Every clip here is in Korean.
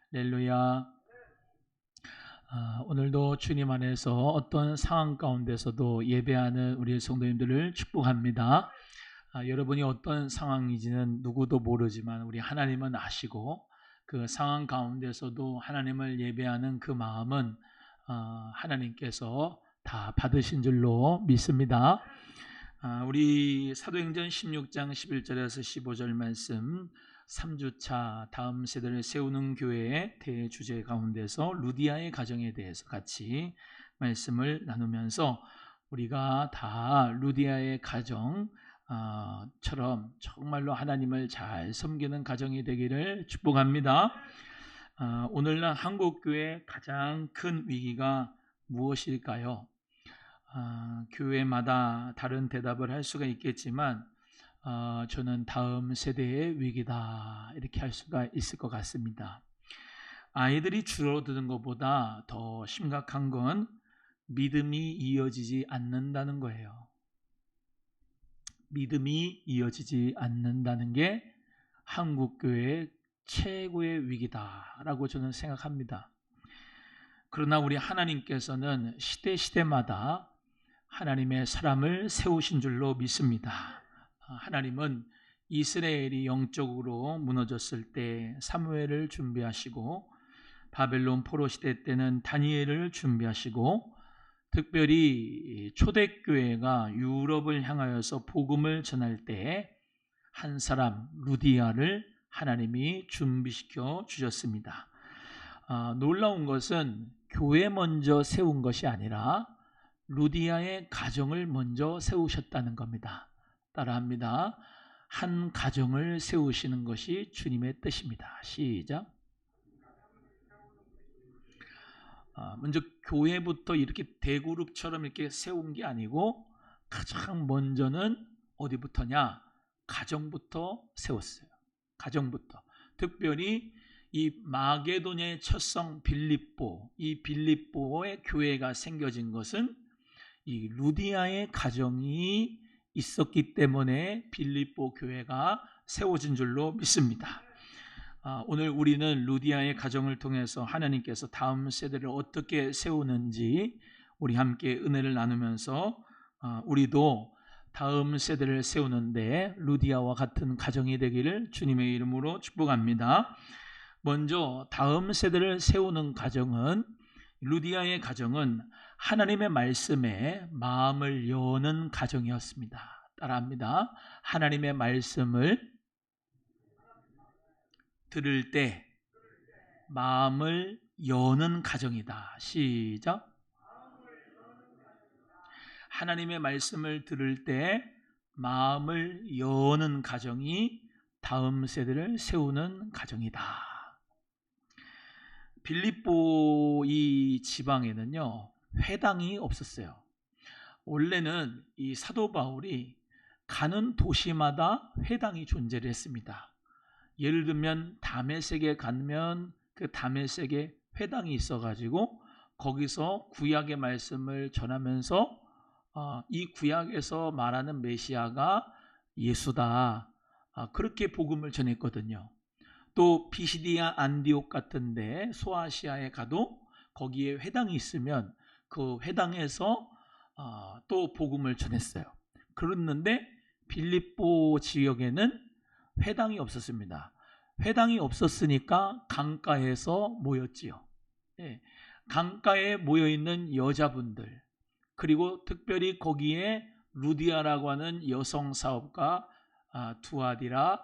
할렐루야. 오늘도 주님 안에서 어떤 상황 가운데서도 예배하는 우리 성도님들을 축복합니다. 여러분이 어떤 상황인지는 누구도 모르지만 우리 하나님은 아시고 그 상황 가운데서도 하나님을 예배하는 그 마음은 하나님께서 다 받으신 줄로 믿습니다. 우리 사도행전 16장 11절에서 15절 말씀 3주차 다음 세대를 세우는 교회의 대주제 가운데서 루디아의 가정에 대해서 같이 말씀을 나누면서 우리가 다 루디아의 가정처럼 정말로 하나님을 잘 섬기는 가정이 되기를 축복합니다. 오늘날 한국교회의 가장 큰 위기가 무엇일까요? 교회마다 다른 대답을 할 수가 있겠지만 저는 다음 세대의 위기다 이렇게 할 수가 있을 것 같습니다. 아이들이 줄어드는 것보다 더 심각한 건 믿음이 이어지지 않는다는 거예요. 믿음이 이어지지 않는다는 게 한국교회의 최고의 위기다라고 저는 생각합니다. 그러나 우리 하나님께서는 시대마다 하나님의 사람을 세우신 줄로 믿습니다. 하나님은 이스라엘이 영적으로 무너졌을 때 사무엘을 준비하시고 바벨론 포로 시대 때는 다니엘을 준비하시고 특별히 초대교회가 유럽을 향하여서 복음을 전할 때 한 사람 루디아를 하나님이 준비시켜 주셨습니다. 놀라운 것은 교회 먼저 세운 것이 아니라 루디아의 가정을 먼저 세우셨다는 겁니다. 따라합니다. 한 가정을 세우시는 것이 주님의 뜻입니다. 시작. 먼저 교회부터 이렇게 대그룹처럼 이렇게 세운 게 아니고 가장 먼저는 어디부터냐? 가정부터 세웠어요. 가정부터. 특별히 이 마게도냐의 첫성 빌립보, 이 빌립보의 교회가 생겨진 것은 이 루디아의 가정이 있었기 때문에 빌립보 교회가 세워진 줄로 믿습니다. 오늘 우리는 루디아의 가정을 통해서 하나님께서 다음 세대를 어떻게 세우는지 우리 함께 은혜를 나누면서 우리도 다음 세대를 세우는데 루디아와 같은 가정이 되기를 주님의 이름으로 축복합니다. 먼저 다음 세대를 세우는 가정은 루디아의 가정은 하나님의 말씀에 마음을 여는 가정이었습니다. 따라합니다. 하나님의 말씀을 들을 때 마음을 여는 가정이다. 시작. 하나님의 말씀을 들을 때 마음을 여는 가정이 다음 세대를 세우는 가정이다. 빌립보 이 지방에는요 회당이 없었어요. 원래는 이 사도 바울이 가는 도시마다 회당이 존재를 했습니다. 예를 들면 다메섹에 가면 그 다메섹에 회당이 있어가지고 거기서 구약의 말씀을 전하면서 이 구약에서 말하는 메시아가 예수다. 그렇게 복음을 전했거든요. 또 비시디아 안디옥 같은데 소아시아에 가도 거기에 회당이 있으면 그 회당에서 또 복음을 전했어요. 그랬는데 빌립보 지역에는 회당이 없었습니다. 회당이 없었으니까 강가에서 모였지요. 강가에 모여있는 여자분들 그리고 특별히 거기에 루디아라고 하는 여성 사업가 두아디라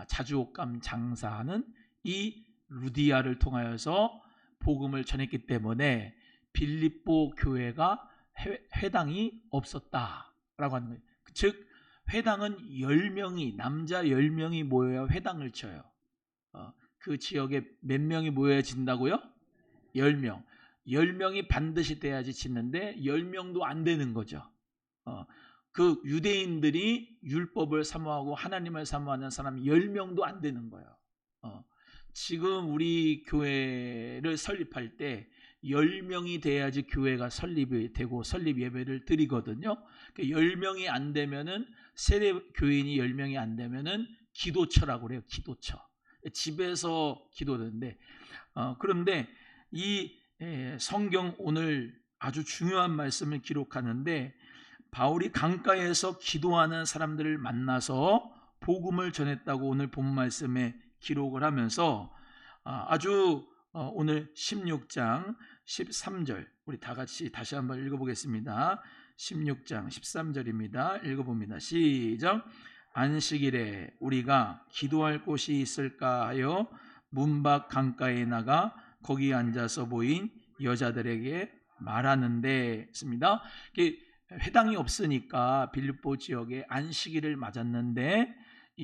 자주옷감 장사하는 이 루디아를 통하여서 복음을 전했기 때문에 빌립보 교회가 회당이 없었다라고 하는 거예요. 즉 회당은 10명이 남자 10명이 모여야 회당을 쳐요. 그 지역에 몇 명이 모여야 진다고요? 10명. 10명이 반드시 돼야지 짓는데 10명도 안 되는 거죠. 그 유대인들이 율법을 사모하고 하나님을 사모하는 사람 10명도 안 되는 거예요. 지금 우리 교회를 설립할 때 10명이 돼야지 교회가 설립이 되고 설립 예배를 드리거든요. 10명이 안 되면은 세례 교인이 10명이 안 되면은 기도처라고 그래요. 기도처. 집에서 기도되는데 그런데 이 성경 오늘 아주 중요한 말씀을 기록하는데 바울이 강가에서 기도하는 사람들을 만나서 복음을 전했다고 오늘 본 말씀에 기록을 하면서 아주 오늘 16장 13절 우리 다 같이 다시 한번 읽어보겠습니다. 16장 13절입니다. 읽어봅니다. 시작. 안식일에 우리가 기도할 곳이 있을까 하여 문 밖 강가에 나가 거기 앉아서 모인 여자들에게 말하는데 했습니다. 회당이 없으니까 빌립보 지역에 안식일을 맞았는데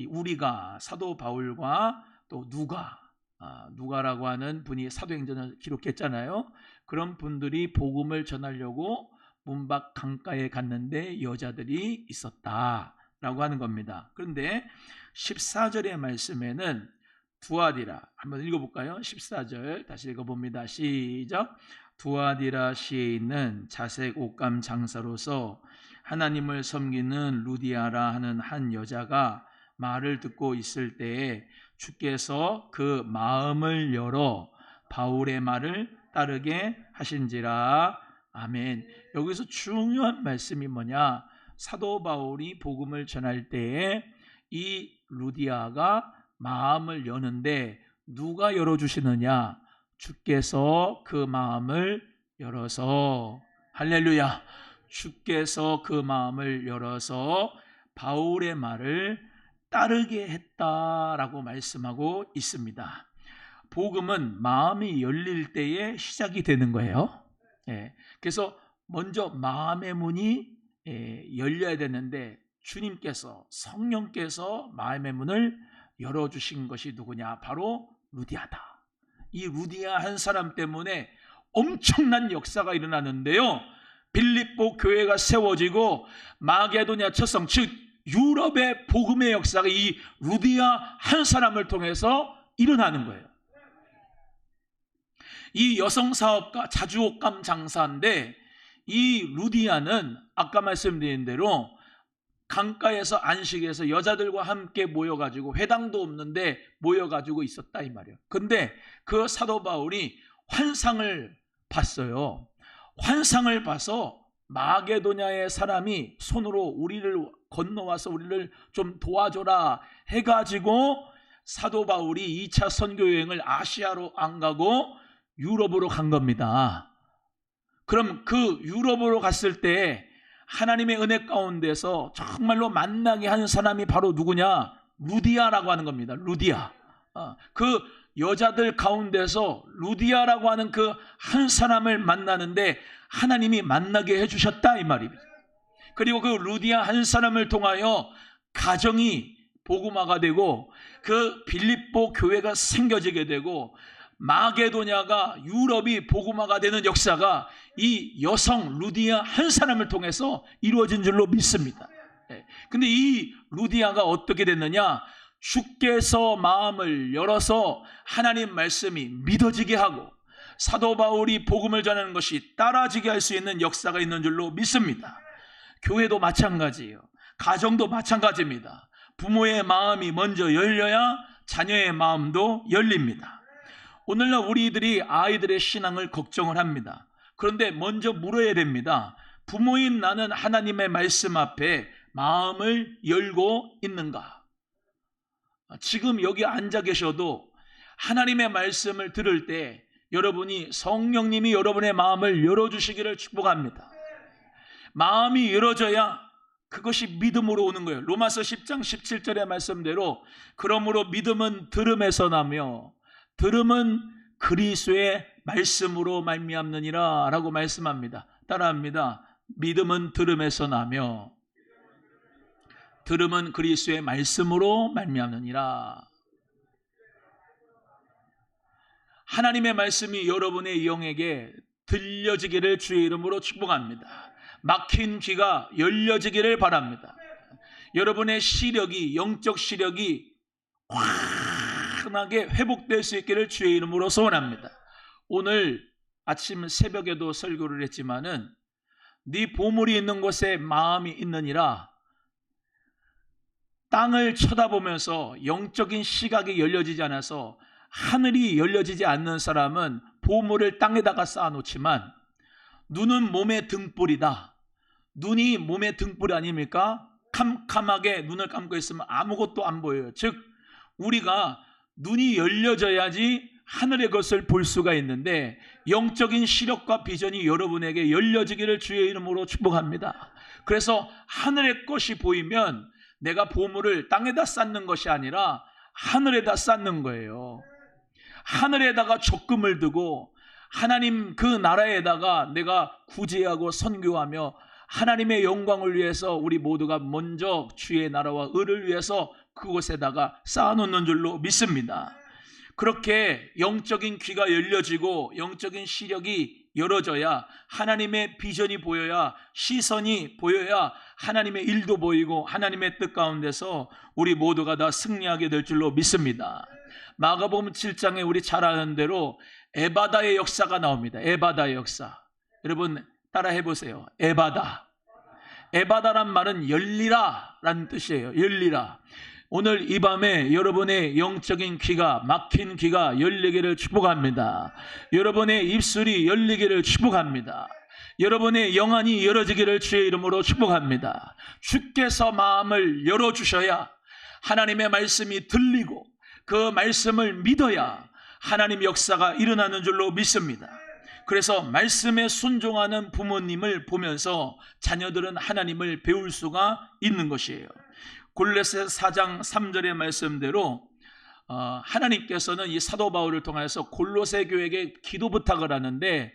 우리가 사도 바울과 또 누가라고 하는 분이 사도행전을 기록했잖아요. 그런 분들이 복음을 전하려고 문 밖 강가에 갔는데 여자들이 있었다라고 하는 겁니다. 그런데 14절의 말씀에는 두아디라 한번 읽어볼까요? 14절 다시 읽어봅니다. 시작. 두아디라시에 있는 자색 옷감 장사로서 하나님을 섬기는 루디아라 하는 한 여자가 말을 듣고 있을 때에 주께서 그 마음을 열어 바울의 말을 따르게 하신지라. 아멘. 여기서 중요한 말씀이 뭐냐? 사도 바울이 복음을 전할 때에 이 루디아가 마음을 여는데 누가 열어주시느냐? 주께서 그 마음을 열어서, 할렐루야, 주께서 그 마음을 열어서 바울의 말을 따르게 했다라고 말씀하고 있습니다. 복음은 마음이 열릴 때에 시작이 되는 거예요. 그래서 먼저 마음의 문이 열려야 되는데 주님께서, 성령께서 마음의 문을 열어주신 것이 누구냐? 바로 루디아다. 이 루디아 한 사람 때문에 엄청난 역사가 일어나는데요, 빌립보 교회가 세워지고 마게도냐 첫성, 즉 유럽의 복음의 역사가 이 루디아 한 사람을 통해서 일어나는 거예요. 이 여성 사업가, 자주옷감 장사인데 이 루디아는 아까 말씀드린 대로 강가에서 안식에서 여자들과 함께 모여가지고, 회당도 없는데 모여가지고 있었다 이 말이에요. 근데 그 사도 바울이 환상을 봤어요. 환상을 봐서 마게도냐의 사람이 손으로 우리를 건너와서 우리를 좀 도와줘라 해가지고 사도 바울이 2차 선교 여행을 아시아로 안 가고 유럽으로 간 겁니다. 그럼 그 유럽으로 갔을 때 하나님의 은혜 가운데서 정말로 만나게 한 사람이 바로 누구냐? 루디아라고 하는 겁니다. 루디아. 그 여자들 가운데서 루디아라고 하는 그 한 사람을 만나는데 하나님이 만나게 해주셨다 이 말입니다. 그리고 그 루디아 한 사람을 통하여 가정이 복음화가 되고 그 빌립보 교회가 생겨지게 되고 마게도냐가, 유럽이 복음화가 되는 역사가 이 여성 루디아 한 사람을 통해서 이루어진 줄로 믿습니다. 근데 이 루디아가 어떻게 됐느냐? 주께서 마음을 열어서 하나님 말씀이 믿어지게 하고 사도 바울이 복음을 전하는 것이 따라지게 할 수 있는 역사가 있는 줄로 믿습니다. 교회도 마찬가지예요. 가정도 마찬가지입니다. 부모의 마음이 먼저 열려야 자녀의 마음도 열립니다. 오늘날 우리들이 아이들의 신앙을 걱정을 합니다. 그런데 먼저 물어야 됩니다. 부모인 나는 하나님의 말씀 앞에 마음을 열고 있는가? 지금 여기 앉아 계셔도 하나님의 말씀을 들을 때 여러분이, 성령님이 여러분의 마음을 열어주시기를 축복합니다. 마음이 열어져야 그것이 믿음으로 오는 거예요. 로마서 10장 17절의 말씀대로 그러므로 믿음은 들음에서 나며 들음은 그리스도의 말씀으로 말미암느니라 라고 말씀합니다. 따라합니다. 믿음은 들음에서 나며 들음은 그리스도의 말씀으로 말미암느니라. 하나님의 말씀이 여러분의 영에게 들려지기를 주의 이름으로 축복합니다. 막힌 귀가 열려지기를 바랍니다. 여러분의 시력이, 영적 시력이 환하게 회복될 수 있기를 주의 이름으로 소원합니다. 오늘 아침 새벽에도 설교를 했지만은 네 보물이 있는 곳에 마음이 있느니라. 땅을 쳐다보면서 영적인 시각이 열려지지 않아서 하늘이 열려지지 않는 사람은 보물을 땅에다가 쌓아놓지만 눈은 몸의 등불이다. 눈이 몸의 등불 아닙니까? 캄캄하게 눈을 감고 있으면 아무것도 안 보여요. 즉 우리가 눈이 열려져야지 하늘의 것을 볼 수가 있는데 영적인 시력과 비전이 여러분에게 열려지기를 주의 이름으로 축복합니다. 그래서 하늘의 것이 보이면 내가 보물을 땅에다 쌓는 것이 아니라 하늘에다 쌓는 거예요. 하늘에다가 적금을 두고 하나님 그 나라에다가 내가 구제하고 선교하며 하나님의 영광을 위해서 우리 모두가 먼저 주의 나라와 의를 위해서 그곳에다가 쌓아놓는 줄로 믿습니다. 그렇게 영적인 귀가 열려지고 영적인 시력이 열어져야 하나님의 비전이 보여야 시선이 보여야 하나님의 일도 보이고 하나님의 뜻 가운데서 우리 모두가 다 승리하게 될 줄로 믿습니다. 마가복음 7장에 우리 잘 아는 대로 에바다의 역사가 나옵니다. 에바다의 역사. 여러분 따라 해보세요. 에바다. 에바다란 말은 열리라 라는 뜻이에요. 열리라. 오늘 이 밤에 여러분의 영적인 귀가 막힌 귀가 열리기를 축복합니다. 여러분의 입술이 열리기를 축복합니다. 여러분의 영안이 열어지기를 주의 이름으로 축복합니다. 주께서 마음을 열어주셔야 하나님의 말씀이 들리고 그 말씀을 믿어야 하나님 역사가 일어나는 줄로 믿습니다. 그래서 말씀에 순종하는 부모님을 보면서 자녀들은 하나님을 배울 수가 있는 것이에요. 골로새 4장 3절의 말씀대로 하나님께서는 이 사도 바울을 통해서 골로새 교회에게 기도 부탁을 하는데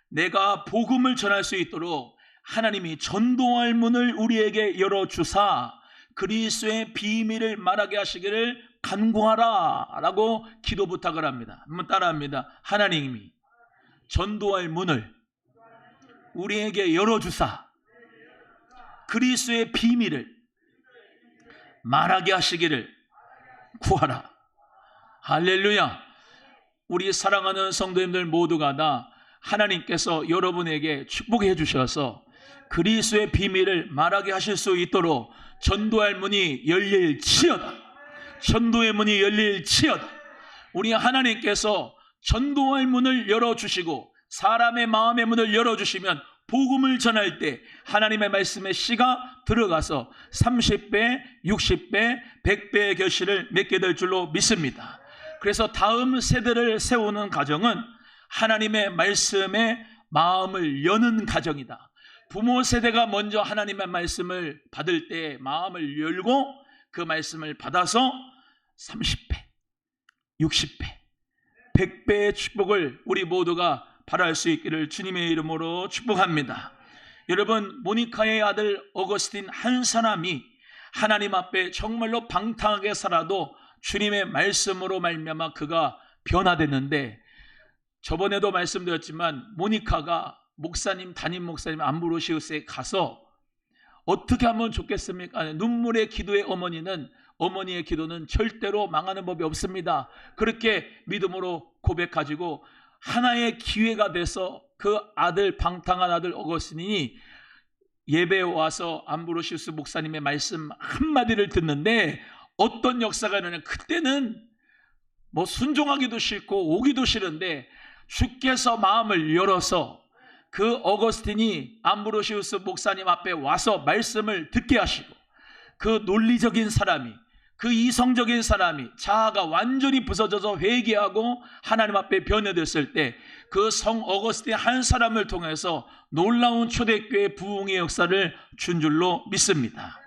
내가 복음을 전할 수 있도록 하나님이 전도할 문을 우리에게 열어주사 그리스도의 비밀을 말하게 하시기를 간구하라 라고 기도 부탁을 합니다. 한번 따라합니다. 하나님이 전도할 문을 우리에게 열어주사 그리스도의 비밀을 말하게 하시기를 구하라. 할렐루야. 우리 사랑하는 성도님들 모두가 다 하나님께서 여러분에게 축복해 주셔서 그리스도의 비밀을 말하게 하실 수 있도록 전도할 문이 열릴지어다. 전도의 문이 열릴지어다. 우리 하나님께서 전도할 문을 열어주시고 사람의 마음의 문을 열어주시면 복음을 전할 때 하나님의 말씀의 씨가 들어가서 30배, 60배, 100배의 결실을 맺게 될 줄로 믿습니다. 그래서 다음 세대를 세우는 가정은 하나님의 말씀에 마음을 여는 가정이다. 부모 세대가 먼저 하나님의 말씀을 받을 때 마음을 열고 그 말씀을 받아서 30배, 60배, 100배의 축복을 우리 모두가 바랄 수 있기를 주님의 이름으로 축복합니다. 여러분, 모니카의 아들 어거스틴 한 사람이 하나님 앞에 정말로 방탕하게 살아도 주님의 말씀으로 말미암아 그가 변화됐는데, 저번에도 말씀드렸지만 모니카가 목사님, 담임 목사님 암브로시우스에 가서 어떻게 하면 좋겠습니까? 눈물의 기도의 어머니는, 어머니의 기도는 절대로 망하는 법이 없습니다. 그렇게 믿음으로 고백가지고 하나의 기회가 돼서 그 아들, 방탕한 아들 어거스틴이 예배에 와서 암브로시우스 목사님의 말씀 한마디를 듣는데 어떤 역사가 일어나냐. 그때는 뭐 순종하기도 싫고 오기도 싫은데 주께서 마음을 열어서 그 어거스틴이 암브로시우스 목사님 앞에 와서 말씀을 듣게 하시고, 그 논리적인 사람이, 그 이성적인 사람이 자아가 완전히 부서져서 회개하고 하나님 앞에 변화됐을 때 그 성 어거스틴 한 사람을 통해서 놀라운 초대교회 부흥의 역사를 준 줄로 믿습니다.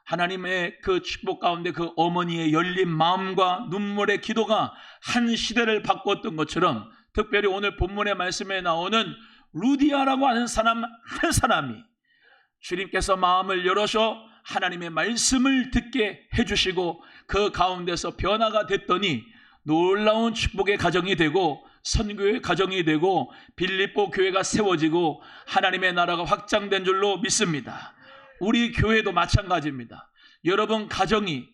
하나님의 그 축복 가운데 그 어머니의 열린 마음과 눈물의 기도가 한 시대를 바꿨던 것처럼, 특별히 오늘 본문의 말씀에 나오는 루디아라고 하는 사람 한 사람이 주님께서 마음을 열어서 하나님의 말씀을 듣게 해주시고 그 가운데서 변화가 됐더니 놀라운 축복의 가정이 되고 선교의 가정이 되고 빌립보 교회가 세워지고 하나님의 나라가 확장된 줄로 믿습니다. 우리 교회도 마찬가지입니다. 여러분 가정이,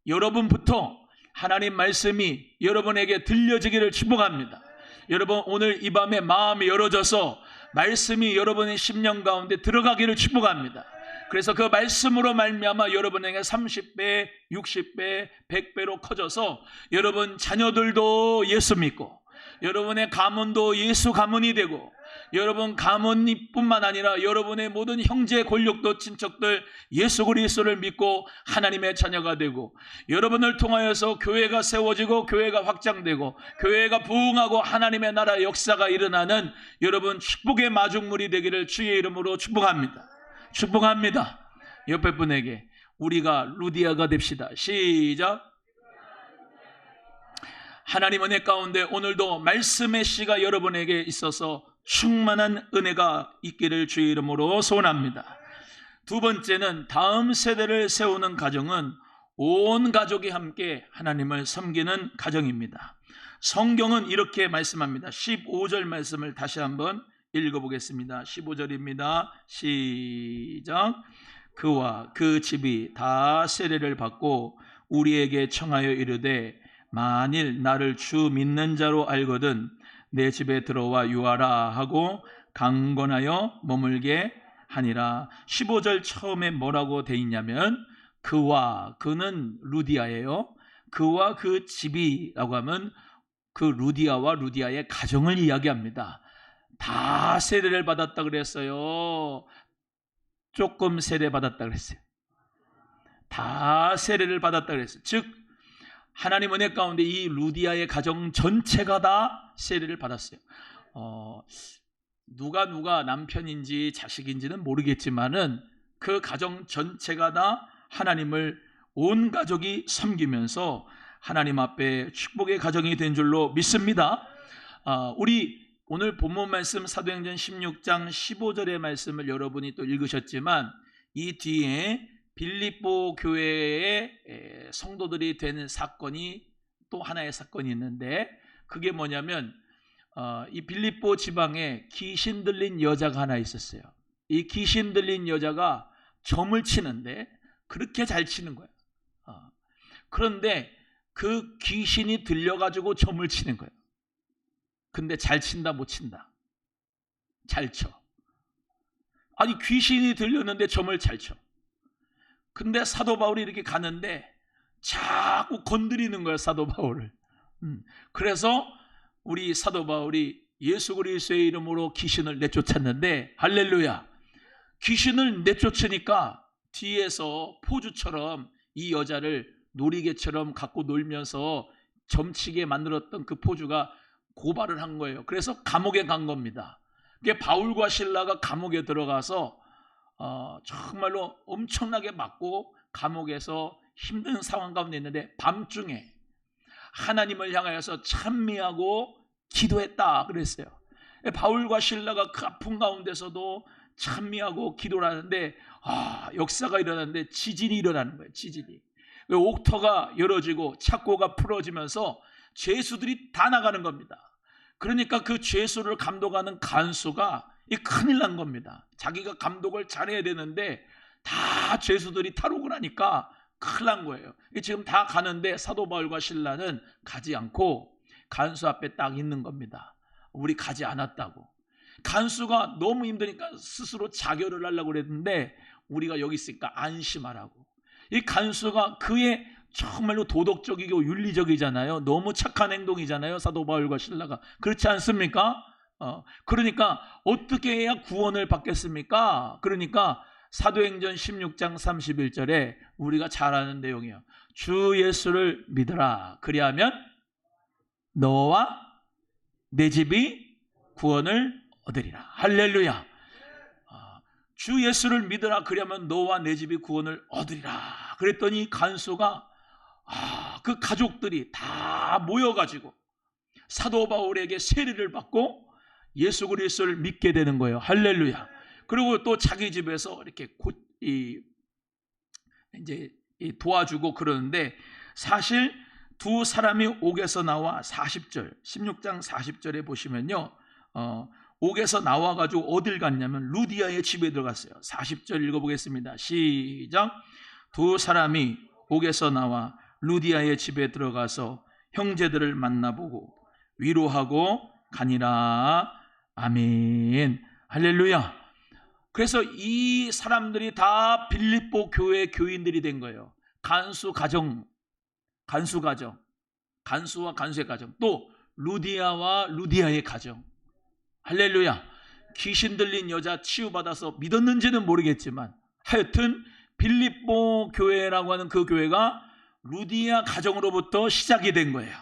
여러분부터 하나님 말씀이 여러분에게 들려지기를 축복합니다. 여러분 오늘 이 밤에 마음이 열어져서 말씀이 여러분의 심령 가운데 들어가기를 축복합니다. 그래서 그 말씀으로 말미암아 여러분에게 30배, 60배, 100배로 커져서 여러분 자녀들도 예수 믿고 여러분의 가문도 예수 가문이 되고 여러분 가문뿐만 아니라 여러분의 모든 형제 권력도 친척들 예수 그리스도를 믿고 하나님의 자녀가 되고 여러분을 통하여서 교회가 세워지고 교회가 확장되고 교회가 부흥하고 하나님의 나라 역사가 일어나는 여러분 축복의 마중물이 되기를 주의 이름으로 축복합니다. 축복합니다. 옆에 분에게 우리가 루디아가 됩시다. 시작. 하나님 은혜 가운데 오늘도 말씀의 씨가 여러분에게 있어서 충만한 은혜가 있기를 주의 이름으로 소원합니다. 두 번째는 다음 세대를 세우는 가정은 온 가족이 함께 하나님을 섬기는 가정입니다. 성경은 이렇게 말씀합니다. 15절 말씀을 다시 한번 읽어보겠습니다. 15절입니다. 시작. 그와 그 집이 다 세례를 받고 우리에게 청하여 이르되 만일 나를 주 믿는 자로 알거든 내 집에 들어와 유하라 하고 강건하여 머물게 하니라. 15절 처음에 뭐라고 돼 있냐면 그와, 그는 루디아예요. 그와 그 집이라고 하면 그 루디아와 루디아의 가정을 이야기합니다. 다 세례를 받았다 그랬어요? 조금 세례 받았다 그랬어요? 다 세례를 받았다 그랬어요. 즉 하나님 은혜 가운데 이 루디아의 가정 전체가 다 세례를 받았어요. 누가 남편인지 자식인지는 모르겠지만은 그 가정 전체가 다 하나님을 온 가족이 섬기면서 하나님 앞에 축복의 가정이 된 줄로 믿습니다. 우리 오늘 본문 말씀 사도행전 16장 15절의 말씀을 여러분이 또 읽으셨지만 이 뒤에 빌립보 교회의 성도들이 된 사건이 또 하나의 사건이 있는데 그게 뭐냐면 이 빌립보 지방에 귀신 들린 여자가 하나 있었어요. 이 귀신 들린 여자가 점을 치는데 그렇게 잘 치는 거예요. 그런데 그 귀신이 들려가지고 점을 치는 거예요. 근데 잘 친다 못 친다? 잘 쳐. 아니 귀신이 들렸는데 점을 잘 쳐. 근데 사도 바울이 이렇게 가는데 자꾸 건드리는 거예요, 사도 바울을. 그래서 우리 사도 바울이 예수 그리스도의 이름으로 귀신을 내쫓았는데 할렐루야. 귀신을 내쫓으니까 뒤에서 포주처럼 이 여자를 놀이개처럼 갖고 놀면서 점치게 만들었던 그 포주가 고발을 한 거예요. 그래서 감옥에 간 겁니다. 그게 바울과 실라가 감옥에 들어가서 정말로 엄청나게 맞고 감옥에서 힘든 상황 가운데 있는데 밤중에 하나님을 향하여서 찬미하고 기도했다 그랬어요. 바울과 실라가 그 아픈 가운데서도 찬미하고 기도를 하는데 역사가 일어났는데 지진이 일어나는 거예요. 지진이. 옥터가 열어지고 착고가 풀어지면서 죄수들이 다 나가는 겁니다. 그러니까 그 죄수를 감독하는 간수가 큰일 난 겁니다. 자기가 감독을 잘해야 되는데 다 죄수들이 탈옥을 하니까 큰일 난 거예요. 지금 다 가는데 사도 바울과 실라는 가지 않고 간수 앞에 딱 있는 겁니다. 우리 가지 않았다고. 간수가 너무 힘드니까 스스로 자결을 하려고 그랬는데 우리가 여기 있으니까 안심하라고. 이 간수가 그의 정말로 도덕적이고 윤리적이잖아요. 너무 착한 행동이잖아요. 사도 바울과 실라가. 그렇지 않습니까? 그러니까 어떻게 해야 구원을 받겠습니까? 그러니까 사도행전 16장 31절에 우리가 잘 아는 내용이에요. 주 예수를 믿으라. 그리하면 너와 내 집이 구원을 얻으리라. 할렐루야. 주 예수를 믿으라. 그리하면 너와 내 집이 구원을 얻으리라. 그랬더니 간수가 그 가족들이 다 모여가지고 사도 바울에게 세례를 받고 예수 그리스도를 믿게 되는 거예요. 할렐루야. 그리고 또 자기 집에서 이렇게 이제 도와주고 그러는데 사실 두 사람이 옥에서 나와 40절 16장 40절에 보시면요 옥에서 나와가지고 어딜 갔냐면 루디아의 집에 들어갔어요. 40절 읽어보겠습니다. 시작. 두 사람이 옥에서 나와 루디아의 집에 들어가서 형제들을 만나보고 위로하고 가니라. 아멘. 할렐루야. 그래서 이 사람들이 다 빌립보 교회 교인들이 된 거예요. 간수와 간수의 가정, 또 루디아와 루디아의 가정. 할렐루야. 귀신 들린 여자 치유받아서 믿었는지는 모르겠지만 하여튼 빌립보 교회라고 하는 그 교회가 루디아 가정으로부터 시작이 된 거예요.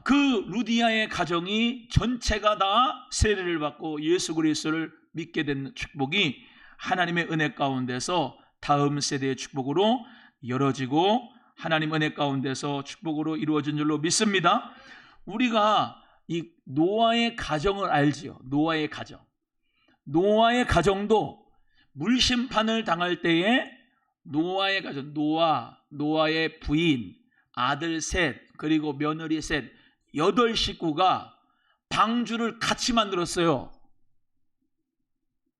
그 루디아의 가정이 전체가 다 세례를 받고 예수 그리스도를 믿게 된 축복이 하나님의 은혜 가운데서 다음 세대의 축복으로 열어지고 하나님 은혜 가운데서 축복으로 이루어진 줄로 믿습니다. 우리가 이 노아의 가정을 알지요. 노아의 가정도 물심판을 당할 때에 노아의 가정, 노아의 부인, 아들 셋, 그리고 며느리 셋, 8식구가 방주를 같이 만들었어요.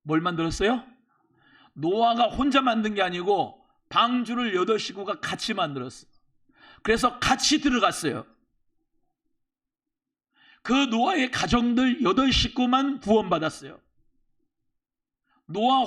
뭘 만들었어요? 노아가 혼자 만든 게 아니고 방주를 8식구가 같이 만들었어요. 그래서 같이 들어갔어요. 그 노아의 가정들 8식구만 구원받았어요. 노아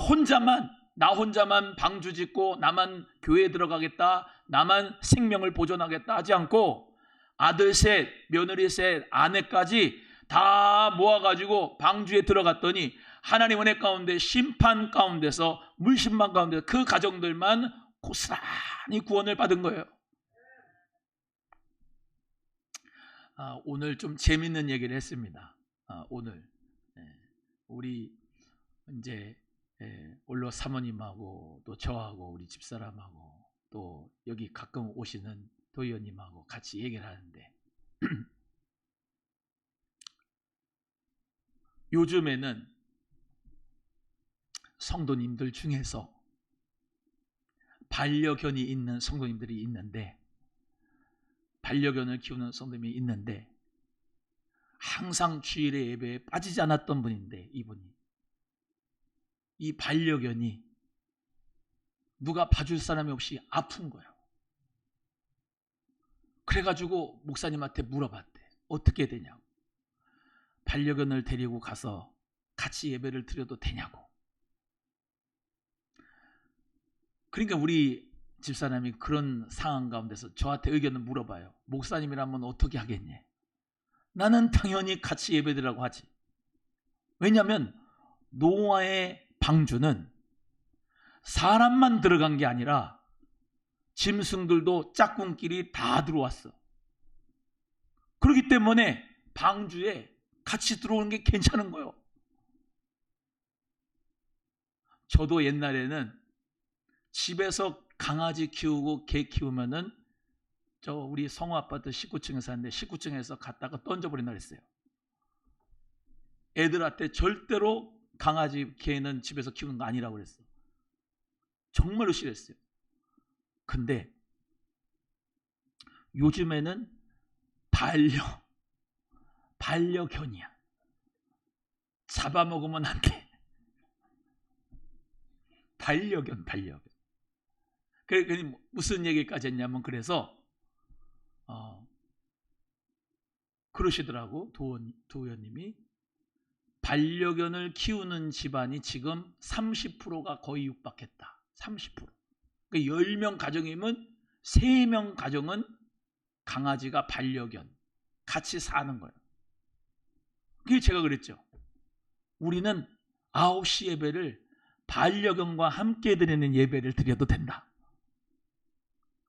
나 혼자만 방주 짓고 나만 교회에 들어가겠다, 나만 생명을 보존하겠다 하지 않고 아들 셋, 며느리 셋, 아내까지 다 모아가지고 방주에 들어갔더니 하나님 은혜 가운데 심판 가운데서 물심판 가운데 그 가정들만 고스란히 구원을 받은 거예요. 오늘 좀 재밌는 얘기를 했습니다. 오늘 우리 이제 올로 사모님하고 또 저하고 우리 집사람하고 또 여기 가끔 오시는 도의원님하고 같이 얘기를 하는데 요즘에는 성도님들 중에서 반려견이 있는 성도님들이 있는데, 반려견을 키우는 성도님이 있는데 항상 주일의 예배에 빠지지 않았던 분인데, 이분이 이 반려견이 누가 봐줄 사람이 없이 아픈 거예요. 그래가지고 목사님한테 물어봤대. 어떻게 해야 되냐고. 반려견을 데리고 가서 같이 예배를 드려도 되냐고. 그러니까 우리 집사람이 그런 상황 가운데서 저한테 의견을 물어봐요. 목사님이라면 어떻게 하겠니? 나는 당연히 같이 예배드리라고 하지. 왜냐하면 노아의 방주는 사람만 들어간 게 아니라 짐승들도 짝꿍끼리 다 들어왔어. 그렇기 때문에 방주에 같이 들어오는 게 괜찮은 거예요. 저도 옛날에는 집에서 강아지 키우고 개 키우면은 저 우리 성호 아파트 19층에 사는데 19층에서 갔다가 던져버린다 그랬어요. 애들한테 절대로 강아지 개는 집에서 키우는 거 아니라고 그랬어. 정말로 싫었어요. 근데 요즘에는 반려견이야. 잡아먹으면 안 돼. 반려견. 그래 무슨 얘기까지 했냐면, 그래서 그러시더라고. 도의원님이 반려견을 키우는 집안이 지금 30%가 거의 육박했다. 30%. 그러니까 10명 가정이면 3명 가정은 강아지가 반려견 같이 사는 거예요. 그게 제가 그랬죠. 우리는 9시 예배를 반려견과 함께 드리는 예배를 드려도 된다.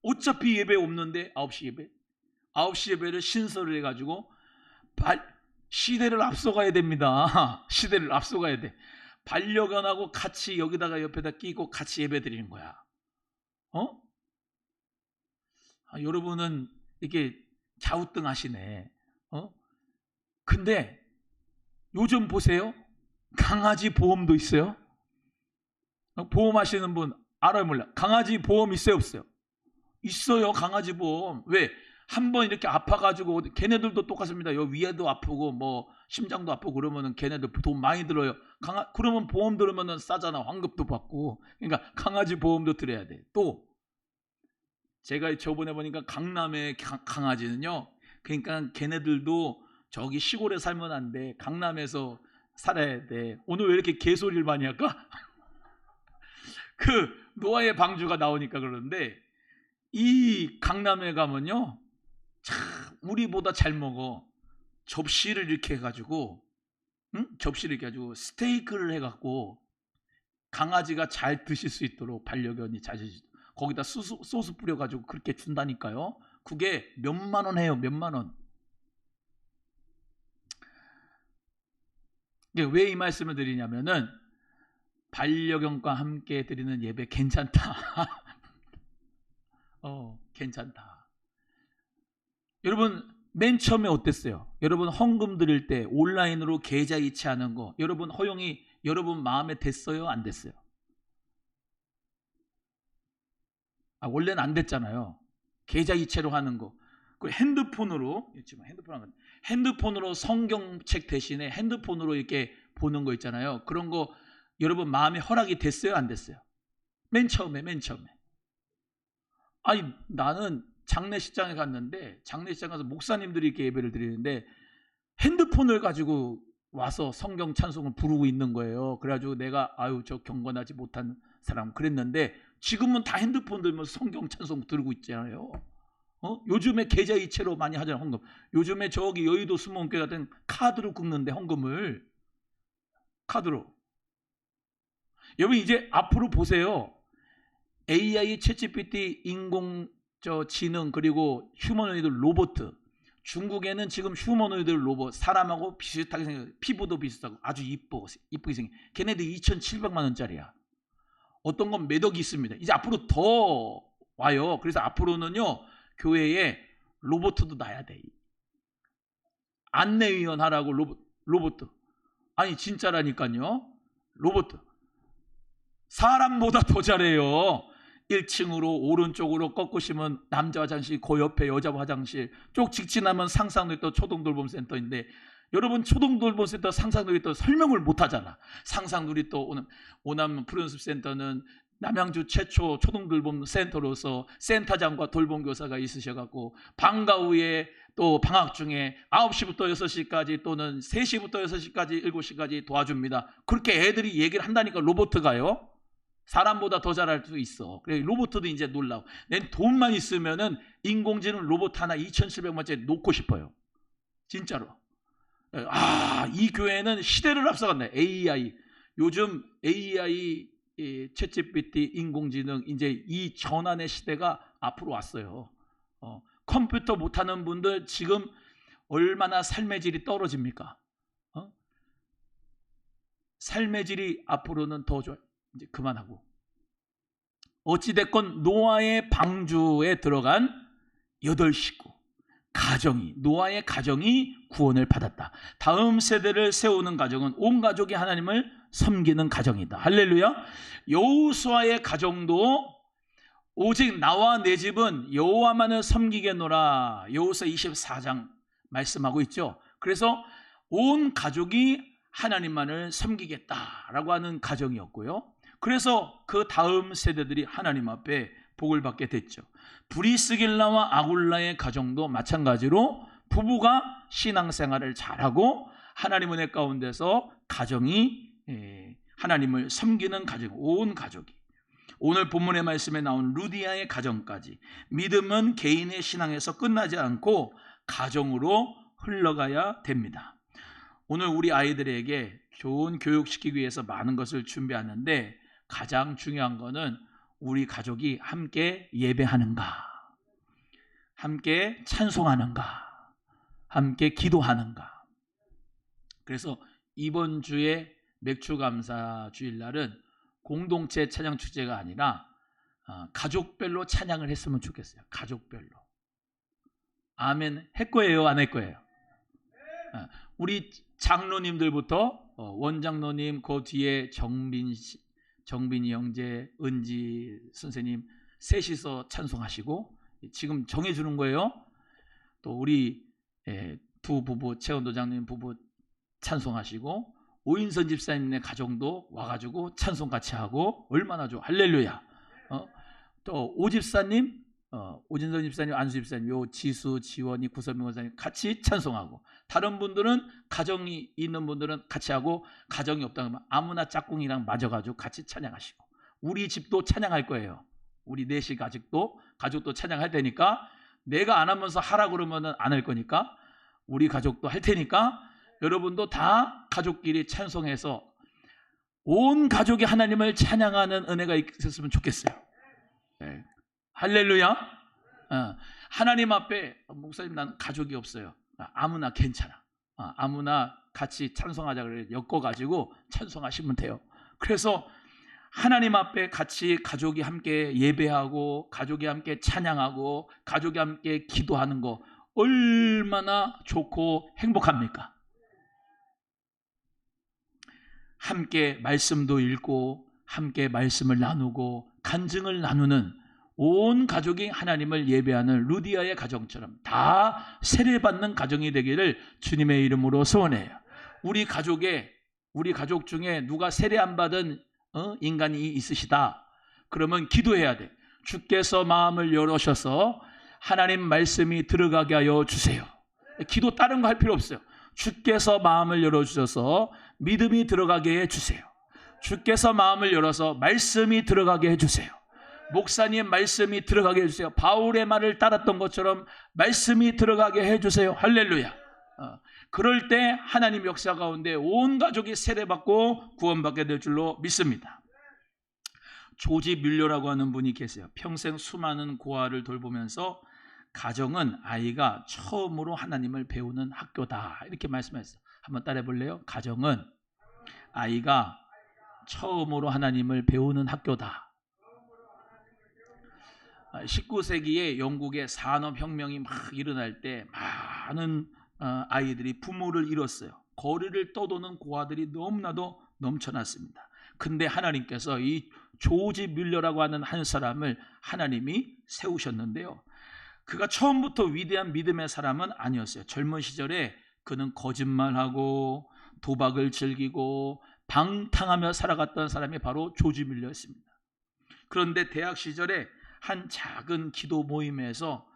어차피 예배 없는데 9시 예배. 9시 예배를 신설을 해가지고 시대를 앞서가야 됩니다. 시대를 앞서가야 돼. 반려견하고 같이 여기다가 옆에다 끼고 같이 예배 드리는 거야. 여러분은 이렇게 갸우뚱하시네. 근데 요즘 보세요. 강아지 보험도 있어요. 보험하시는 분 알아요, 몰라? 강아지 보험 있어요, 없어요? 있어요. 강아지 보험. 왜? 한번 이렇게 아파가지고, 걔네들도 똑같습니다. 여기 위에도 아프고 뭐 심장도 아프고 그러면은 걔네들 돈 많이 들어요. 그러면 보험 들으면은 싸잖아. 환급도 받고. 그러니까 강아지 보험도 들어야 돼. 또 제가 저번에 보니까 강남의 강아지는요, 그러니까 걔네들도 저기 시골에 살면 안 돼. 강남에서 살아야 돼. 오늘 왜 이렇게 개소리를 많이 할까? 그 노아의 방주가 나오니까 그러는데, 이 강남에 가면요, 참 우리보다 잘 먹어. 접시를 이렇게 해가지고, 접시를 이렇게 해가지고 스테이크를 해갖고 강아지가 잘 드실 수 있도록, 반려견이 잘 드실 수 있도록 거기다 소스 뿌려가지고 그렇게 준다니까요. 그게 몇만 원 해요. 몇만 원. 왜 이 말씀을 드리냐면은, 반려견과 함께 드리는 예배 괜찮다. 괜찮다. 여러분, 맨 처음에 어땠어요? 여러분 헌금 드릴 때 온라인으로 계좌 이체하는 거, 여러분 허용이 여러분 마음에 됐어요? 안 됐어요? 원래는 안 됐잖아요. 계좌 이체로 하는 거. 그 핸드폰으로, 핸드폰으로 성경책 대신에 핸드폰으로 이렇게 보는 거 있잖아요. 그런 거 여러분 마음에 허락이 됐어요? 안 됐어요? 맨 처음에. 아니, 나는 장례식장에 갔는데, 장례식장 가서 목사님들이 이렇게 예배를 드리는데 핸드폰을 가지고 와서 성경 찬송을 부르고 있는 거예요. 그래가지고 내가 저 경건하지 못한 사람 그랬는데, 지금은 다 핸드폰 들면서 성경 찬송 들고 있잖아요. 요즘에 계좌 이체로 많이 하잖아요. 헌금. 요즘에 저기 여의도 수목원교회 같은 카드로 긁는데, 헌금을 카드로. 여러분 이제 앞으로 보세요. AI, 챗GPT, 지능, 그리고 휴머노이드 로봇. 중국에는 지금 휴머노이드 로봇, 사람하고 비슷하게 생겨, 피부도 비슷하고 아주 이쁘게 생겨. 걔네들 2,700만 원짜리야. 어떤 건 몇 억이 있습니다. 이제 앞으로 더 와요. 그래서 앞으로는요, 교회에 로봇도 놔야 돼. 안내위원 하라고 로봇. 아니 진짜라니까요. 로봇. 사람보다 더 잘해요. 1층으로 오른쪽으로 꺾으시면 남자 화장실, 그 옆에 여자 화장실, 쭉 직진하면 상상놀이터 초등돌봄센터인데, 여러분 초등돌봄센터, 상상놀이터 설명을 못하잖아. 상상놀이터 오남 푸른숲센터는 남양주 최초 초등돌봄센터로서 센터장과 돌봄교사가 있으셔갖고, 방과 후에 또 방학 중에 9시부터 6시까지 또는 3시부터 6시까지 7시까지 도와줍니다. 그렇게 애들이 얘기를 한다니까. 로봇가요. 사람보다 더 잘할 수 있어. 그래, 로봇도 이제 놀라워. 내 돈만 있으면은 인공지능 로봇 하나 2,700만짜리 놓고 싶어요. 진짜로. 이 교회는 시대를 앞서간다. AI. 요즘 AI, 챗GPT, 인공지능, 이제 이 전환의 시대가 앞으로 왔어요. 컴퓨터 못하는 분들 지금 얼마나 삶의 질이 떨어집니까? 삶의 질이 앞으로는 더 좋아요. 이제 그만하고, 어찌됐건 노아의 방주에 들어간 8식구 노아의 가정이 구원을 받았다. 다음 세대를 세우는 가정은 온 가족이 하나님을 섬기는 가정이다. 할렐루야. 여호수아의 가정도 오직 나와 내 집은 여호와만을 섬기겠노라. 여호수아 24장 말씀하고 있죠. 그래서 온 가족이 하나님만을 섬기겠다라고 하는 가정이었고요. 그래서 그 다음 세대들이 하나님 앞에 복을 받게 됐죠. 브리스길라와 아굴라의 가정도 마찬가지로 부부가 신앙생활을 잘하고 하나님 은혜 가운데서 가정이 하나님을 섬기는 가정, 온 가족이. 오늘 본문의 말씀에 나온 루디아의 가정까지, 믿음은 개인의 신앙에서 끝나지 않고 가정으로 흘러가야 됩니다. 오늘 우리 아이들에게 좋은 교육시키기 위해서 많은 것을 준비하는데, 가장 중요한 거는 우리 가족이 함께 예배하는가, 함께 찬송하는가, 함께 기도하는가. 그래서 이번 주에 맥주감사 주일날은 공동체 찬양 축제가 아니라 가족별로 찬양을 했으면 좋겠어요. 가족별로. 아멘 할 거예요? 안 할 거예요? 우리 장로님들부터 원장로님, 그 뒤에 정빈이 형제, 은지 선생님 셋이서 찬송하시고, 지금 정해주는 거예요. 또 우리 두 부부, 최원도장님 부부 찬송하시고, 오인선 집사님네 가정도 와가지고 찬송 같이 하고, 얼마나 좋아. 할렐루야. 또 오집사님 오진선 집사님, 안수 집사님, 요 지수, 지원이, 구선명 원사님 같이 찬송하고, 다른 분들은 가정이 있는 분들은 같이 하고, 가정이 없다 그러면 아무나 짝꿍이랑 맞아가지고 같이 찬양하시고, 우리 집도 찬양할 거예요. 우리 넷이 가족도 찬양할 테니까, 내가 안 하면서 하라 그러면은 안 할 거니까 우리 가족도 할 테니까 여러분도 다 가족끼리 찬송해서 온 가족이 하나님을 찬양하는 은혜가 있었으면 좋겠어요. 네. 할렐루야. 하나님 앞에 목사님 난 가족이 없어요. 아무나 괜찮아. 아무나 같이 찬송하자 그래 엮어가지고 찬송하시면 돼요. 그래서 하나님 앞에 같이 가족이 함께 예배하고 가족이 함께 찬양하고 가족이 함께 기도하는 거 얼마나 좋고 행복합니까? 함께 말씀도 읽고 함께 말씀을 나누고 간증을 나누는 온 가족이 하나님을 예배하는 루디아의 가정처럼 다 세례받는 가정이 되기를 주님의 이름으로 소원해요. 우리 가족 중에 누가 세례 안 받은 인간이 있으시다. 그러면 기도해야 돼. 주께서 마음을 열으셔서 하나님 말씀이 들어가게 하여 주세요. 기도 다른 거 할 필요 없어요. 주께서 마음을 열어주셔서 믿음이 들어가게 해주세요. 주께서 마음을 열어서 말씀이 들어가게 해주세요. 목사님 말씀이 들어가게 해주세요. 바울의 말을 따랐던 것처럼 말씀이 들어가게 해주세요. 할렐루야. 그럴 때 하나님 역사 가운데 온 가족이 세례받고 구원받게 될 줄로 믿습니다. 조지 뮬러라고 하는 분이 계세요. 평생 수많은 고아를 돌보면서 가정은 아이가 처음으로 하나님을 배우는 학교다 이렇게 말씀하셨어요. 한번 따라해 볼래요? 가정은 아이가 처음으로 하나님을 배우는 학교다. 19세기에 영국의 산업혁명이 막 일어날 때 많은 아이들이 부모를 잃었어요. 거리를 떠도는 고아들이 너무나도 넘쳐났습니다. 근데 하나님께서 이 조지 뮬러라고 하는 한 사람을 하나님이 세우셨는데요. 그가 처음부터 위대한 믿음의 사람은 아니었어요. 젊은 시절에 그는 거짓말하고 도박을 즐기고 방탕하며 살아갔던 사람이 바로 조지 뮬러였습니다. 그런데 대학 시절에 한 작은 기도 모임에서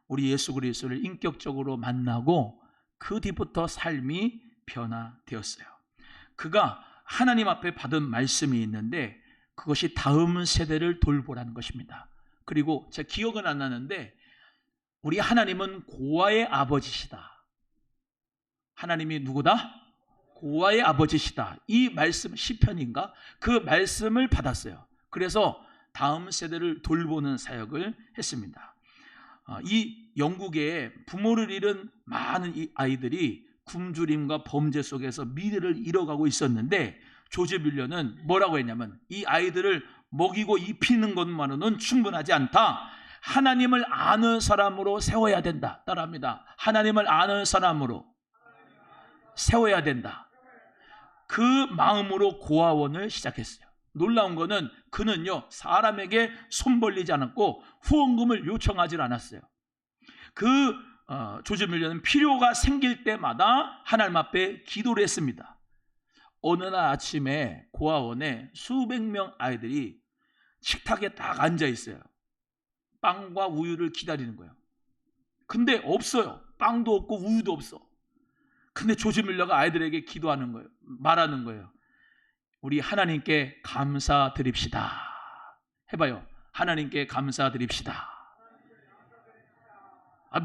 우리 예수 그리스도를 인격적으로 만나고 그 뒤부터 삶이 변화되었어요. 그가 하나님 앞에 받은 말씀이 있는데 그것이 다음 세대를 돌보라는 것입니다. 그리고 제 기억은 안 나는데 우리 하나님은 고아의 아버지시다. 하나님이 누구다? 고아의 아버지시다. 이 말씀 시편인가? 그 말씀을 받았어요. 그래서 다음 세대를 돌보는 사역을 했습니다. 이 영국에 부모를 잃은 많은 이 아이들이 굶주림과 범죄 속에서 미래를 잃어가고 있었는데 조지 뮬러는 뭐라고 했냐면 이 아이들을 먹이고 입히는 것만으로는 충분하지 않다. 하나님을 아는 사람으로 세워야 된다. 따라합니다. 하나님을 아는 사람으로 세워야 된다. 그 마음으로 고아원을 시작했어요. 놀라운 거는 그는요 사람에게 손 벌리지 않았고 후원금을 요청하지 않았어요. 조지 뮬러는 필요가 생길 때마다 하나님 앞에 기도를 했습니다. 어느 날 아침에 고아원에 수백 명 아이들이 식탁에 딱 앉아 있어요. 빵과 우유를 기다리는 거예요. 근데 없어요. 빵도 없고 우유도 없어. 근데 조지 뮬러가 아이들에게 기도하는 거예요. 말하는 거예요. 우리 하나님께 감사드립시다. 해봐요. 하나님께 감사드립시다.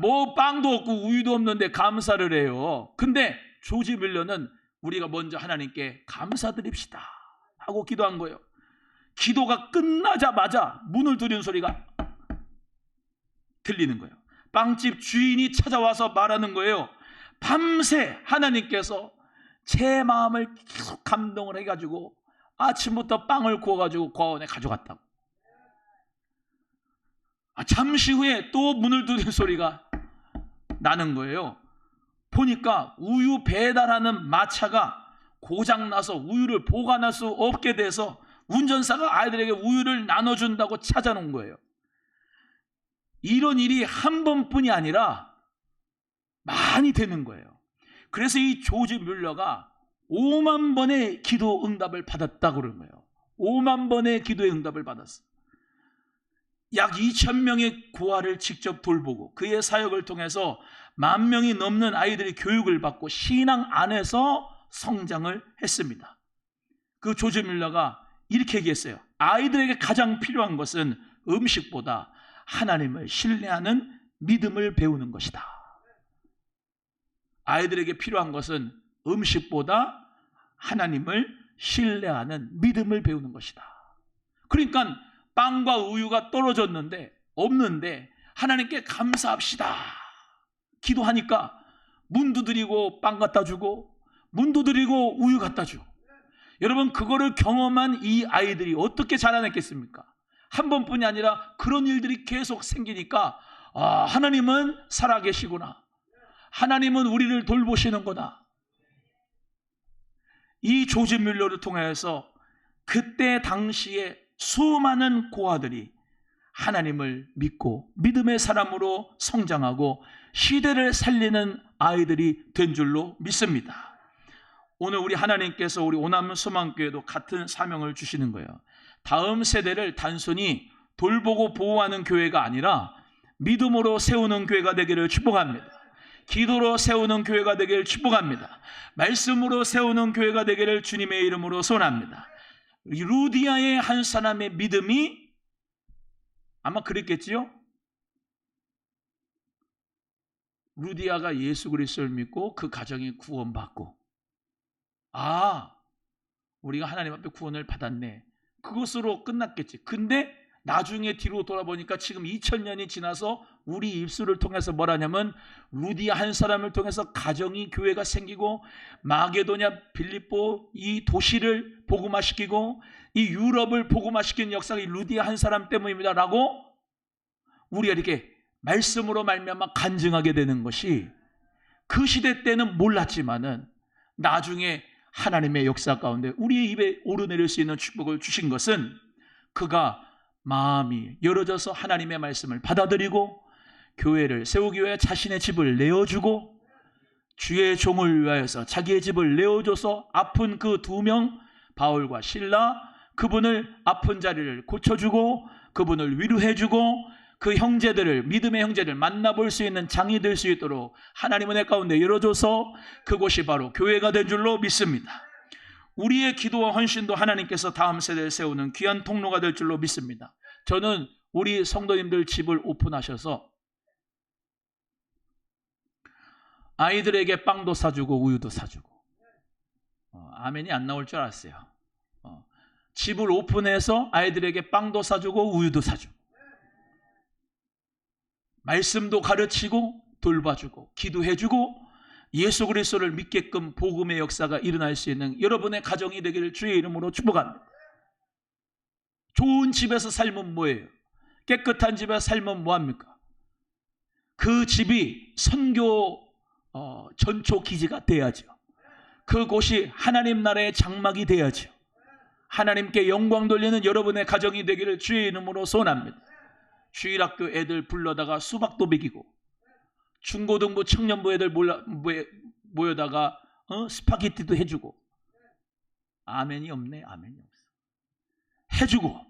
뭐 빵도 없고 우유도 없는데 감사를 해요. 근데 조지 뮬러는 우리가 먼저 하나님께 감사드립시다 하고 기도한 거예요. 기도가 끝나자마자 문을 두드리는 소리가 들리는 거예요. 빵집 주인이 찾아와서 말하는 거예요. 밤새 하나님께서 제 마음을 계속 감동을 해가지고 아침부터 빵을 구워가지고 고아원에 가져갔다고. 잠시 후에 또 문을 두드리는 소리가 나는 거예요. 보니까 우유 배달하는 마차가 고장나서 우유를 보관할 수 없게 돼서 운전사가 아이들에게 우유를 나눠준다고 찾아놓은 거예요. 이런 일이 한 번뿐이 아니라 많이 되는 거예요. 그래서 이 조지 뮬러가 5만 번의 기도 응답을 받았다고 그러는 거예요. 5만 번의 기도의 응답을 받았어. 약 2,000명의 고아를 직접 돌보고 그의 사역을 통해서 10,000명이 넘는 아이들이 교육을 받고 신앙 안에서 성장을 했습니다. 그 조지 뮬러가 이렇게 얘기했어요. 아이들에게 가장 필요한 것은 음식보다 하나님을 신뢰하는 믿음을 배우는 것이다. 아이들에게 필요한 것은 음식보다 하나님을 신뢰하는 믿음을 배우는 것이다. 그러니까 빵과 우유가 떨어졌는데 없는데 하나님께 감사합시다. 기도하니까 문 두드리고 빵 갖다 주고 문 두드리고 우유 갖다 주고. 여러분, 그거를 경험한 이 아이들이 어떻게 자라냈겠습니까? 한 번뿐이 아니라 그런 일들이 계속 생기니까 하나님은 살아계시구나. 하나님은 우리를 돌보시는구나. 이 조지 뮬러를 통해서 그때 당시에 수많은 고아들이 하나님을 믿고 믿음의 사람으로 성장하고 시대를 살리는 아이들이 된 줄로 믿습니다. 오늘 우리 하나님께서 우리 오남 소망교회도 같은 사명을 주시는 거예요. 다음 세대를 단순히 돌보고 보호하는 교회가 아니라 믿음으로 세우는 교회가 되기를 축복합니다. 기도로 세우는 교회가 되기를 축복합니다. 말씀으로 세우는 교회가 되기를 주님의 이름으로 소원합니다. 루디아의 한 사람의 믿음이 아마 그랬겠지요? 루디아가 예수 그리스도를 믿고 그 가정이 구원받고 우리가 하나님 앞에 구원을 받았네. 그것으로 끝났겠지. 근데 나중에 뒤로 돌아보니까 지금 2000년이 지나서 우리 입술을 통해서 뭐라냐면 루디아 한 사람을 통해서 가정이 교회가 생기고 마게도냐 빌립보 이 도시를 복음화시키고 이 유럽을 복음화시킨 역사가 이 루디아 한 사람 때문입니다 라고 우리가 이렇게 말씀으로 말미암아 간증하게 되는 것이 그 시대 때는 몰랐지만은 나중에 하나님의 역사 가운데 우리의 입에 오르내릴 수 있는 축복을 주신 것은 그가 마음이 열어져서 하나님의 말씀을 받아들이고 교회를 세우기 위해 자신의 집을 내어주고 주의 종을 위하여서 자기의 집을 내어줘서 아픈 그 2명 바울과 실라 그분을 아픈 자리를 고쳐주고 그분을 위로해주고 그 형제들을 믿음의 형제들 만나볼 수 있는 장이 될 수 있도록 하나님의 내 가운데 열어줘서 그곳이 바로 교회가 된 줄로 믿습니다. 우리의 기도와 헌신도 하나님께서 다음 세대를 세우는 귀한 통로가 될 줄로 믿습니다. 저는 우리 성도님들 집을 오픈하셔서 아이들에게 빵도 사주고 우유도 사주고 아멘이 안 나올 줄 알았어요. 집을 오픈해서 아이들에게 빵도 사주고 우유도 사주고 말씀도 가르치고 돌봐주고 기도해주고 예수 그리스도를 믿게끔 복음의 역사가 일어날 수 있는 여러분의 가정이 되기를 주의 이름으로 축복합니다. 좋은 집에서 살면 뭐예요? 깨끗한 집에서 살면 뭐합니까? 그 집이 선교 전초 기지가 돼야죠. 그곳이 하나님 나라의 장막이 돼야죠. 하나님께 영광 돌리는 여러분의 가정이 되기를 주의 이름으로 소원합니다. 주일학교 애들 불러다가 수박도 먹이고 중고등부 청년부 애들 모여다가 스파게티도 해주고 아멘이 없네. 아멘이 없어. 해주고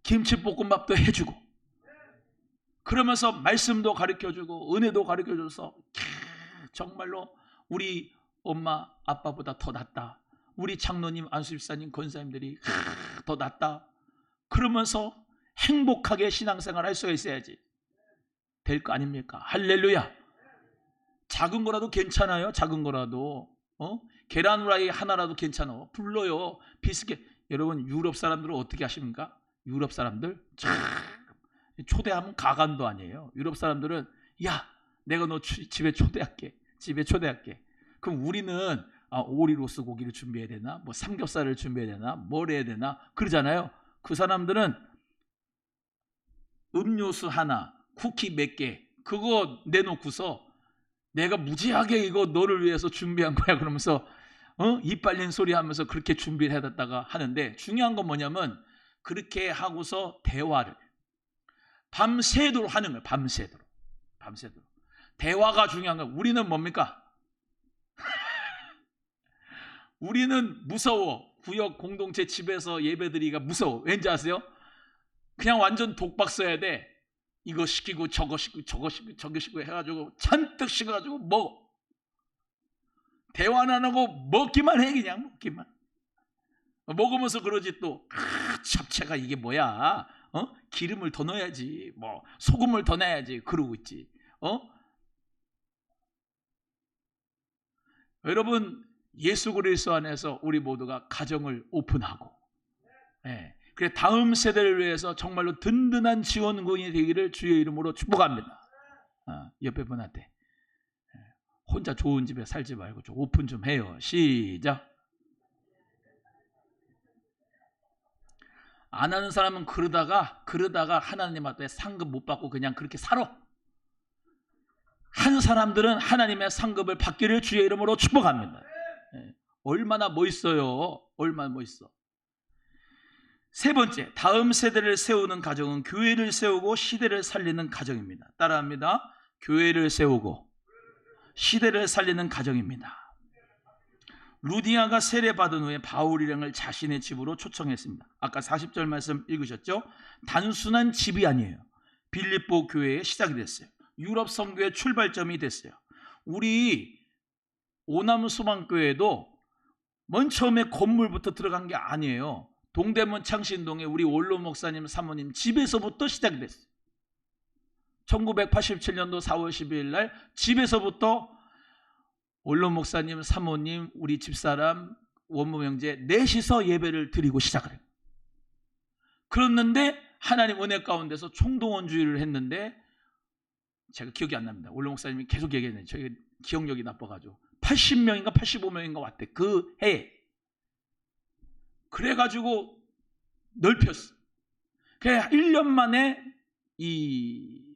김치볶음밥도 해주고 그러면서 말씀도 가르쳐주고 은혜도 가르쳐줘서 정말로 우리 엄마 아빠보다 더 낫다. 우리 장로님 안수집사님 권사님들이 더 낫다. 그러면서 행복하게 신앙생활 할 수가 있어야지 될 거 아닙니까? 할렐루야. 작은 거라도 괜찮아요. 작은 거라도 계란 후라이 하나라도 괜찮아. 불러요. 비스켓. 여러분 유럽 사람들은 어떻게 하십니까? 유럽 사람들 초대하면 가관도 아니에요. 유럽 사람들은 야 내가 너 집에 초대할게. 집에 초대할게. 그럼 우리는 오리로스 고기를 준비해야 되나? 뭐 삼겹살을 준비해야 되나? 뭘 해야 되나? 그러잖아요. 그 사람들은 음료수 하나, 쿠키 몇 개 그거 내놓고서 내가 무지하게 이거 너를 위해서 준비한 거야 그러면서 입 빨린 소리 하면서 그렇게 준비를 해놨다가 하는데 중요한 건 뭐냐면 그렇게 하고서 대화를 밤새도록 하는 거예요. 밤새도록. 대화가 중요한 거예요. 우리는 뭡니까? 우리는 무서워. 구역 공동체 집에서 예배드리기가 무서워. 왠지 아세요? 그냥 완전 독박 써야 돼. 이거 시키고 저거 시키고 저거 시키고 저거 시키고 해가지고 잔뜩 시켜가지고 먹어. 대화는 안 하고 먹기만 해. 그냥 먹기만. 먹으면서 그러지 또 잡채가 이게 뭐야? 기름을 더 넣어야지. 뭐 소금을 더 넣어야지. 그러고 있지. 여러분, 예수 그리스도 안에서 우리 모두가 가정을 오픈하고, 그래 다음 세대를 위해서 정말로 든든한 지원군이 되기를 주의 이름으로 축복합니다. 옆에 분한테 혼자 좋은 집에 살지 말고 좀 오픈 좀 해요. 시작. 안 하는 사람은 그러다가 하나님 앞에 상급 못 받고 그냥 그렇게 살아. 한 사람들은 하나님의 상급을 받기를 주의 이름으로 축복합니다. 얼마나 멋있어요. 얼마나 멋있어. 세 번째, 다음 세대를 세우는 가정은 교회를 세우고 시대를 살리는 가정입니다. 따라합니다. 교회를 세우고 시대를 살리는 가정입니다. 루디아가 세례받은 후에 바울 일행을 자신의 집으로 초청했습니다. 아까 40절 말씀 읽으셨죠? 단순한 집이 아니에요. 빌립보 교회의 시작이 됐어요. 유럽 선교의 출발점이 됐어요. 우리 오남 소망교회도 맨 처음에 건물부터 들어간 게 아니에요. 동대문 창신동에 우리 원로 목사님 사모님 집에서부터 시작이 됐어요. 1987년도 4월 12일 날 집에서부터 원로 목사님 사모님 우리 집사람 원무 형제 넷이서 예배를 드리고 시작을 해요. 그랬는데 하나님 은혜 가운데서 총동원주의를 했는데 제가 기억이 안 납니다. 원로 목사님이 계속 얘기했는데 저희 기억력이 나빠가지고 80명인가 85명인가 왔대. 그 해에. 그래가지고 넓혔어. 그래 1년 만에 2층인가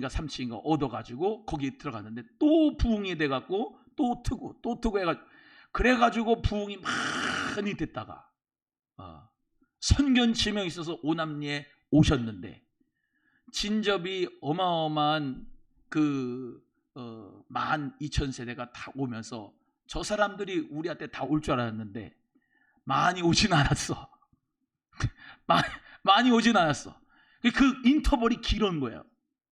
3층인가 얻어가지고 거기 들어갔는데 또 부흥이 돼갖고 또 트고 해가지고 그래가지고 부흥이 많이 됐다가 선견지명이 있어서 오남리에 오셨는데 진접이 어마어마한 12,000세대가 다 오면서 저 사람들이 우리한테 다 올 줄 알았는데 많이 오진 않았어. 많이 오진 않았어. 그 인터벌이 길은 거예요.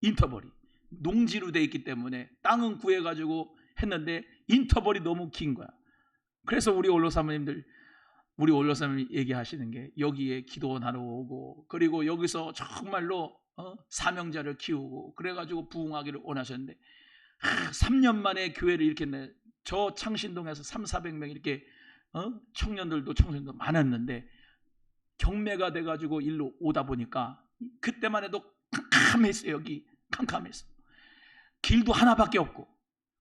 인터벌이 농지로 돼 있기 때문에 땅은 구해가지고 했는데 인터벌이 너무 긴 거야. 그래서 우리 원로 사모님이 얘기하시는 게 여기에 기도원하러 오고 그리고 여기서 정말로 사명자를 키우고 그래가지고 부흥하기를 원하셨는데 3년 만에 교회를 이렇게 저 창신동에서 300~400명 이렇게 청년들도 많았는데 경매가 돼가지고 일로 오다 보니까 그때만 해도 캄캄했어요. 여기 캄캄했어. 길도 하나밖에 없고.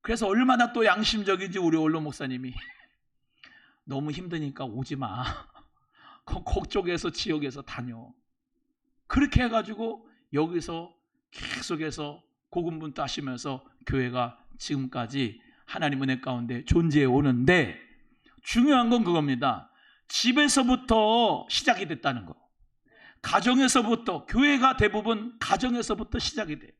그래서 얼마나 또 양심적인지 우리 원로 목사님이 너무 힘드니까 오지 마. 그쪽에서 지역에서 다녀. 그렇게 해가지고 여기서 계속해서 고군분투 하시면서 교회가 지금까지 하나님 은혜 가운데 존재해 오는데 중요한 건 그겁니다. 집에서부터 시작이 됐다는 거. 가정에서부터, 교회가 대부분 가정에서부터 시작이 돼요.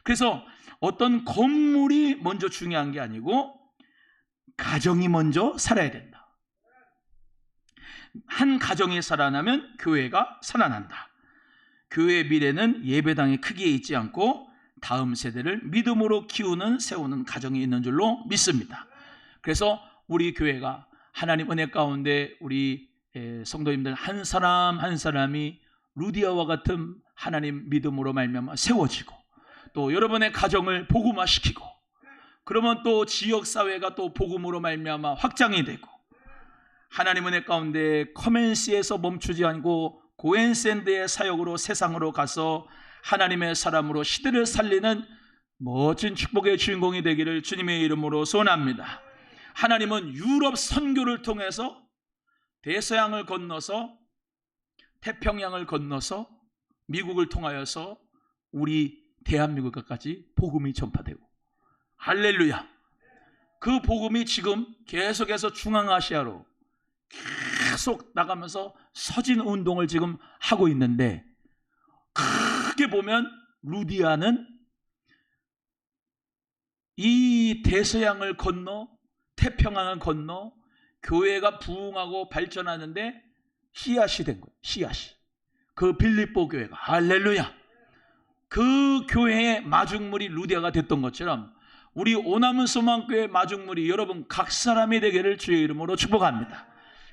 그래서 어떤 건물이 먼저 중요한 게 아니고 가정이 먼저 살아야 된다. 한 가정이 살아나면 교회가 살아난다. 교회의 미래는 예배당의 크기에 있지 않고 다음 세대를 믿음으로 세우는 가정이 있는 줄로 믿습니다. 그래서 우리 교회가 하나님 은혜 가운데 우리 성도님들 한 사람 한 사람이 루디아와 같은 하나님 믿음으로 말미암아 세워지고 또 여러분의 가정을 복음화시키고 그러면 또 지역사회가 또 복음으로 말미암아 확장이 되고 하나님 은혜 가운데 커맨시에서 멈추지 않고 고엔샌드의 사역으로 세상으로 가서 하나님의 사람으로 시대를 살리는 멋진 축복의 주인공이 되기를 주님의 이름으로 소원합니다. 하나님은 유럽 선교를 통해서 대서양을 건너서 태평양을 건너서 미국을 통하여서 우리 대한민국까지 복음이 전파되고 할렐루야. 그 복음이 지금 계속해서 중앙아시아로 계속 나가면서 서진 운동을 지금 하고 있는데 크게 보면 루디아는 이 대서양을 건너 태평양을 건너 교회가 부흥하고 발전하는데 씨앗이 된 거예요. 씨앗이. 그 빌립보 교회가, 할렐루야, 그 교회의 마중물이 루디아가 됐던 것처럼 우리 오남은 소망교회 마중물이 여러분 각 사람이 되기를 주의 이름으로 축복합니다.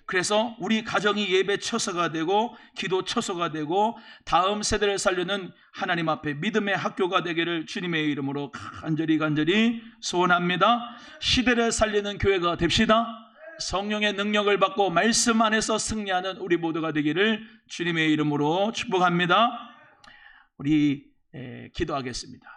그래서 우리 가정이 예배 처소가 되고 기도 처소가 되고 다음 세대를 살리는 하나님 앞에 믿음의 학교가 되기를 주님의 이름으로 간절히 소원합니다. 시대를 살리는 교회가 됩시다. 성령의 능력을 받고 말씀 안에서 승리하는 우리 모두가 되기를 주님의 이름으로 축복합니다. 우리 기도하겠습니다.